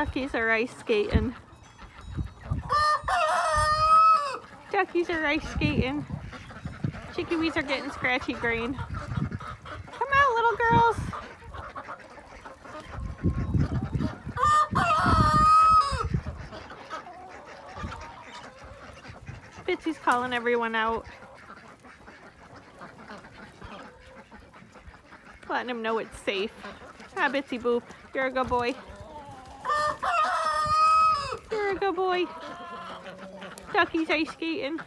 Duckies are ice skating. Duckies are ice skating. Chickadees are getting scratchy green. Come out, little girls. Bitsy's calling everyone out. Letting them know it's safe. Ah, Bitsy Boop, you're a good boy. You're a good boy. Ducky's ice skating.